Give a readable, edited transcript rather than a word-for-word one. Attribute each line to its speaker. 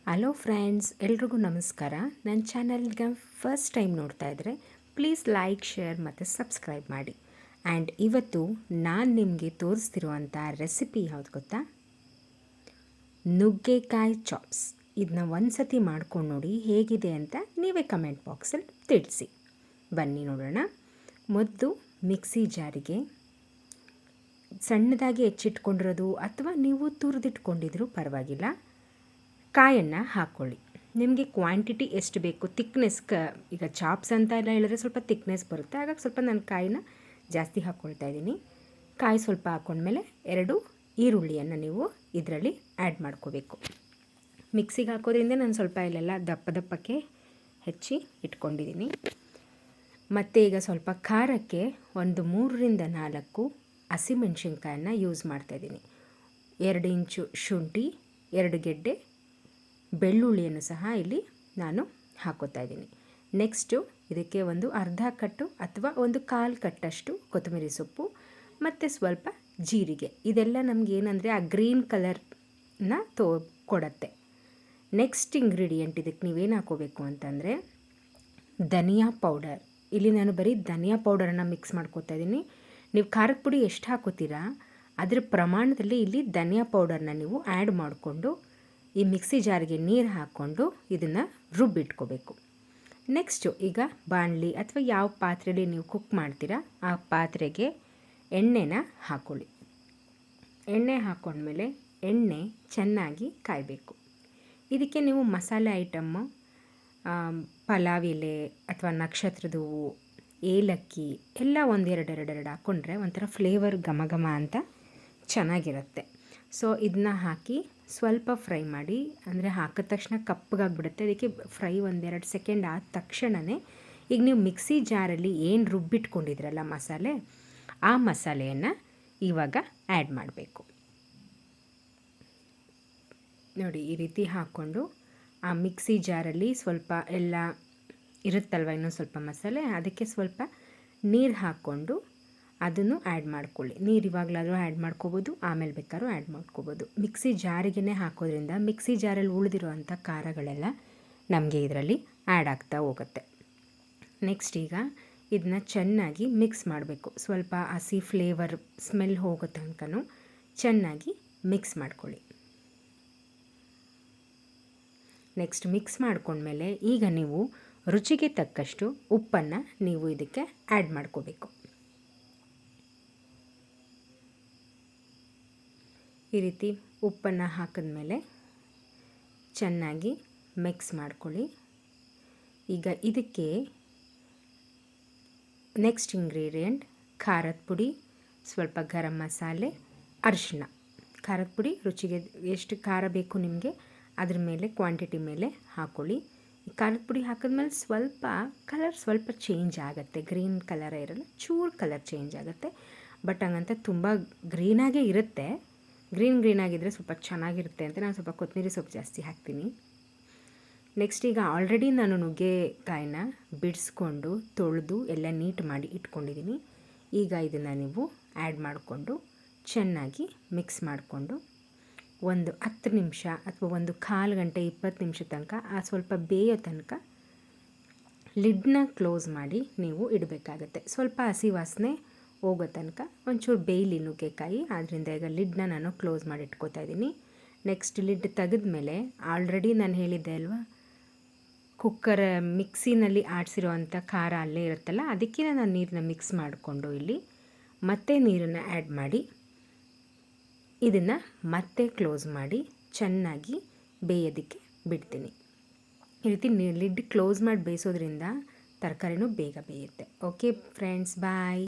Speaker 1: Hello friends, ಎಲ್ರಿಗೂ ನಮಸ್ಕಾರ. ನನ್ನ ಚಾನಲ್ಗೆ ಫಸ್ಟ್ ಟೈಮ್ ನೋಡ್ತಾ ಇದ್ದರೆ ಪ್ಲೀಸ್ ಲೈಕ್, ಶೇರ್ ಮತ್ತು ಸಬ್ಸ್ಕ್ರೈಬ್ ಮಾಡಿ. ಆ್ಯಂಡ್ ಇವತ್ತು ನಾನು ನಿಮಗೆ ತೋರಿಸ್ತಿರುವಂಥ ರೆಸಿಪಿ ಯಾವುದು ಗೊತ್ತಾ? ನುಗ್ಗೆಕಾಯಿ ಚಾಪ್ಸ್. ಇದನ್ನ ಒಂದು ಸತಿ ಮಾಡ್ಕೊಂಡು ನೋಡಿ, ಹೇಗಿದೆ ಅಂತ ನೀವೇ ಕಮೆಂಟ್ ಬಾಕ್ಸಲ್ಲಿ ತಿಳಿಸಿ. ಬನ್ನಿ ನೋಡೋಣ. ಮೊದಲು ಮಿಕ್ಸಿ ಜಾರಿಗೆ ಸಣ್ಣದಾಗಿ ಹೆಚ್ಚಿಟ್ಕೊಂಡಿರೋದು ಅಥವಾ ನೀವು ತುರಿದಿಟ್ಕೊಂಡಿದ್ರೂ ಪರವಾಗಿಲ್ಲ, ಕಾಯನ್ನು ಹಾಕ್ಕೊಳ್ಳಿ. ನಿಮಗೆ ಕ್ವಾಂಟಿಟಿ ಎಷ್ಟು ಬೇಕು, ತಿಕ್ನೆಸ್ ಈಗ ಚಾಪ್ಸ್ ಅಂತ ಎಲ್ಲ ಹೇಳಿದ್ರೆ ಸ್ವಲ್ಪ ತಿಕ್ನೆಸ್ ಬರುತ್ತೆ, ಹಾಗಾಗಿ ಸ್ವಲ್ಪ ನಾನು ಕಾಯಿನ ಜಾಸ್ತಿ ಹಾಕ್ಕೊಳ್ತಾ ಇದ್ದೀನಿ. ಕಾಯಿ ಸ್ವಲ್ಪ ಹಾಕ್ಕೊಂಡ್ಮೇಲೆ 2 ಈರುಳ್ಳಿಯನ್ನು ನೀವು ಇದರಲ್ಲಿ ಆ್ಯಡ್ ಮಾಡ್ಕೋಬೇಕು. ಮಿಕ್ಸಿಗೆ ಹಾಕೋದ್ರಿಂದ ನಾನು ಸ್ವಲ್ಪ ಇಲ್ಲೆಲ್ಲ ದಪ್ಪಕ್ಕೆ ಹೆಚ್ಚಿ ಇಟ್ಕೊಂಡಿದ್ದೀನಿ. ಮತ್ತು ಈಗ ಸ್ವಲ್ಪ ಖಾರಕ್ಕೆ ಒಂದು 3ರಿಂದ 4 ಹಸಿಮೆಣ್ಸಿನ್ಕಾಯನ್ನು ಯೂಸ್ ಮಾಡ್ತಾಯಿದ್ದೀನಿ. 2 ಇಂಚು ಶುಂಠಿ, 2 ಗೆಡ್ಡೆ ಬೆಳ್ಳುಳ್ಳಿಯನ್ನು ಸಹ ಇಲ್ಲಿ ನಾನು ಹಾಕೋತಾ ಇದ್ದೀನಿ. ನೆಕ್ಸ್ಟು ಇದಕ್ಕೆ ಒಂದು ಅರ್ಧ ಕಟ್ಟು ಅಥವಾ ಒಂದು 1/4 ಕಟ್ಟಷ್ಟು ಕೊತ್ತಂಬರಿ ಸೊಪ್ಪು ಮತ್ತು ಸ್ವಲ್ಪ ಜೀರಿಗೆ. ಇದೆಲ್ಲ ನಮ್ಗೆ ಏನಂದರೆ ಆ ಗ್ರೀನ್ ಕಲರ್ನ ಕೊಡುತ್ತೆ. ನೆಕ್ಸ್ಟ್ ಇಂಗ್ರೀಡಿಯೆಂಟ್ ಇದಕ್ಕೆ ನೀವೇನು ಹಾಕೋಬೇಕು ಅಂತಂದರೆ ಧನಿಯಾ ಪೌಡರ್. ಇಲ್ಲಿ ನಾನು ಬರೀ ಧನಿಯಾ ಪೌಡರನ್ನು ಮಿಕ್ಸ್ ಮಾಡ್ಕೋತಾ ಇದ್ದೀನಿ. ನೀವು ಖಾರದ ಪುಡಿ ಎಷ್ಟು ಹಾಕೋತೀರಾ ಅದರ ಪ್ರಮಾಣದಲ್ಲಿ ಇಲ್ಲಿ ಧನಿಯಾ ಪೌಡರ್ನ ನೀವು ಆ್ಯಡ್ ಮಾಡಿಕೊಂಡು ಈ ಮಿಕ್ಸಿ ಜಾರಿಗೆ ನೀರು ಹಾಕ್ಕೊಂಡು ಇದನ್ನು ರುಬ್ಬಿಟ್ಕೋಬೇಕು. ನೆಕ್ಸ್ಟು ಈಗ ಬಾಣಲಿ ಅಥವಾ ಯಾವ ಪಾತ್ರೆಯಲ್ಲಿ ನೀವು ಕುಕ್ ಮಾಡ್ತೀರಾ ಆ ಪಾತ್ರೆಗೆ ಎಣ್ಣೆನ ಹಾಕ್ಕೊಳ್ಳಿ. ಎಣ್ಣೆ ಹಾಕ್ಕೊಂಡ್ಮೇಲೆ ಎಣ್ಣೆ ಚೆನ್ನಾಗಿ ಕಾಯಬೇಕು. ಇದಕ್ಕೆ ನೀವು ಮಸಾಲೆ ಐಟಮ್ಮು, ಪಲಾವ್ ಎಲೆ ಅಥವಾ ನಕ್ಷತ್ರದ ಹೂವು, ಏಲಕ್ಕಿ ಎಲ್ಲ 1-2 ಹಾಕ್ಕೊಂಡ್ರೆ ಒಂಥರ ಫ್ಲೇವರ್ ಘಮ ಅಂತ ಚೆನ್ನಾಗಿರುತ್ತೆ. ಸೊ ಇದನ್ನ ಹಾಕಿ ಸ್ವಲ್ಪ ಫ್ರೈ ಮಾಡಿ, ಅಂದರೆ ಹಾಕಿದ ತಕ್ಷಣ ಕಪ್ಪಗಾಗ್ಬಿಡುತ್ತೆ. ಅದಕ್ಕೆ ಫ್ರೈ 1-2 ಸೆಕೆಂಡ್ ಆದ ತಕ್ಷಣವೇ ಈಗ ನೀವು ಮಿಕ್ಸಿ ಜಾರಲ್ಲಿ ಏನು ರುಬ್ಬಿಟ್ಕೊಂಡಿದ್ರಲ್ಲ ಮಸಾಲೆ, ಆ ಮಸಾಲೆಯನ್ನು ಇವಾಗ ಆ್ಯಡ್ ಮಾಡಬೇಕು. ನೋಡಿ, ಈ ರೀತಿ ಹಾಕ್ಕೊಂಡು ಆ ಮಿಕ್ಸಿ ಜಾರಲ್ಲಿ ಸ್ವಲ್ಪ ಎಲ್ಲ ಇರುತ್ತಲ್ವ, ಇನ್ನೂ ಸ್ವಲ್ಪ ಮಸಾಲೆ, ಅದಕ್ಕೆ ಸ್ವಲ್ಪ ನೀರು ಹಾಕ್ಕೊಂಡು ಅದನ್ನು ಆ್ಯಡ್ ಮಾಡ್ಕೊಳ್ಳಿ. ನೀರು ಇವಾಗಲಾದರೂ ಆ್ಯಡ್ ಮಾಡ್ಕೋಬೋದು, ಆಮೇಲೆ ಬೇಕಾದ್ರೂ ಆ್ಯಡ್ ಮಾಡ್ಕೋಬೋದು. ಮಿಕ್ಸಿ ಜಾರಿಗೇ ಹಾಕೋದ್ರಿಂದ ಮಿಕ್ಸಿ ಜಾರಲ್ಲಿ ಉಳಿದಿರುವಂಥ ಖಾರಗಳೆಲ್ಲ ನಮಗೆ ಇದರಲ್ಲಿ ಆ್ಯಡ್ ಆಗ್ತಾ ಹೋಗುತ್ತೆ. ನೆಕ್ಸ್ಟ್ ಈಗ ಇದನ್ನ ಚೆನ್ನಾಗಿ ಮಿಕ್ಸ್ ಮಾಡಬೇಕು. ಸ್ವಲ್ಪ ಹಸಿ ಫ್ಲೇವರ್ ಸ್ಮೆಲ್ ಹೋಗೋ ತನಕನೂ ಚೆನ್ನಾಗಿ ಮಿಕ್ಸ್ ಮಾಡ್ಕೊಳ್ಳಿ. ನೆಕ್ಸ್ಟ್ ಮಿಕ್ಸ್ ಮಾಡ್ಕೊಂಡ್ಮೇಲೆ ಈಗ ನೀವು ರುಚಿಗೆ ತಕ್ಕಷ್ಟು ಉಪ್ಪನ್ನು ನೀವು ಇದಕ್ಕೆ ಆ್ಯಡ್ ಮಾಡ್ಕೋಬೇಕು. ಈ ರೀತಿ ಉಪ್ಪನ್ನು ಹಾಕಿದ್ಮೇಲೆ ಚೆನ್ನಾಗಿ ಮಿಕ್ಸ್ ಮಾಡ್ಕೊಳ್ಳಿ. ಈಗ ಇದಕ್ಕೆ ನೆಕ್ಸ್ಟ್ ಇಂಗ್ರೀಡಿಯೆಂಟ್ ಖಾರದ ಪುಡಿ, ಸ್ವಲ್ಪ ಗರಂ ಮಸಾಲೆ, ಅರಿಶಿಣ. ಖಾರದ ಪುಡಿ ರುಚಿಗೆ ಎಷ್ಟು ಖಾರ ಬೇಕು ನಿಮಗೆ ಅದ್ರ ಮೇಲೆ ಕ್ವಾಂಟಿಟಿ ಮೇಲೆ ಹಾಕ್ಕೊಳ್ಳಿ. ಖಾರದ ಪುಡಿ ಹಾಕಿದ್ಮೇಲೆ ಸ್ವಲ್ಪ ಕಲರ್ ಸ್ವಲ್ಪ ಚೇಂಜ್ ಆಗುತ್ತೆ, ಗ್ರೀನ್ ಕಲರೇ ಇರಲ್ಲ, ಚೂರು ಕಲರ್ ಚೇಂಜ್ ಆಗುತ್ತೆ. ಬಟ್ ಹಂಗಂತ ತುಂಬ ಗ್ರೀನಾಗೇ ಇರುತ್ತೆ. ಗ್ರೀನ್ ಆಗಿದ್ದರೆ ಸ್ವಲ್ಪ ಚೆನ್ನಾಗಿರುತ್ತೆ ಅಂತ ನಾನು ಸ್ವಲ್ಪ ಕೊತ್ತಂಬರಿ ಸೊಪ್ಪು ಜಾಸ್ತಿ ಹಾಕ್ತೀನಿ. ನೆಕ್ಸ್ಟ್ ಈಗ ಆಲ್ರೆಡಿ ನಾನು ನುಗ್ಗೆಕಾಯಿನ ಬಿಡಿಸ್ಕೊಂಡು ತೊಳೆದು ಎಲ್ಲ ನೀಟ್ ಮಾಡಿ ಇಟ್ಕೊಂಡಿದ್ದೀನಿ. ಈಗ ಇದನ್ನು ನೀವು ಆ್ಯಡ್ ಮಾಡಿಕೊಂಡು ಚೆನ್ನಾಗಿ ಮಿಕ್ಸ್ ಮಾಡಿಕೊಂಡು ಒಂದು 10 ನಿಮಿಷ ಅಥವಾ ಒಂದು 1/4 ಗಂಟೆ 20 ನಿಮಿಷ ತನಕ ಆ ಸ್ವಲ್ಪ ಬೇಯೋ ತನಕ ಲಿಡ್ನ ಕ್ಲೋಸ್ ಮಾಡಿ ನೀವು ಇಡಬೇಕಾಗತ್ತೆ. ಸ್ವಲ್ಪ ಹಸಿ ವಾಸನೆ ಹೋಗೋ ತನಕ ಒಂಚೂರು ಬೇಯಲಿ ನುಗ್ಗೆಕಾಯಿ, ಆದ್ದರಿಂದ ಈಗ ಲಿಡ್ನ ನಾನು ಕ್ಲೋಸ್ ಮಾಡಿ ಇಟ್ಕೋತಾ ಇದ್ದೀನಿ. ನೆಕ್ಸ್ಟ್ ಲಿಡ್ ತೆಗೆದ್ಮೇಲೆ ಆಲ್ರೆಡಿ ನಾನು ಹೇಳಿದ್ದೆ ಅಲ್ವಾ, ಕುಕ್ಕರ್ ಮಿಕ್ಸಿನಲ್ಲಿ ಆಡಿಸಿರೋ ಅಂಥ ಖಾರ ಅಲ್ಲೇ ಇರುತ್ತಲ್ಲ, ಅದಕ್ಕೆ ನಾನು ನೀರನ್ನ ಮಿಕ್ಸ್ ಮಾಡಿಕೊಂಡು ಇಲ್ಲಿ ಮತ್ತೆ ನೀರನ್ನು ಆ್ಯಡ್ ಮಾಡಿ ಇದನ್ನು ಮತ್ತೆ ಕ್ಲೋಸ್ ಮಾಡಿ ಚೆನ್ನಾಗಿ ಬೇಯೋದಕ್ಕೆ ಬಿಡ್ತೀನಿ. ಈ ರೀತಿ ಲಿಡ್ ಕ್ಲೋಸ್ ಮಾಡಿ ಬೇಯಿಸೋದ್ರಿಂದ ತರಕಾರಿನೂ ಬೇಗ ಬೇಯುತ್ತೆ. ಓಕೆ ಫ್ರೆಂಡ್ಸ್, ಬಾಯ್.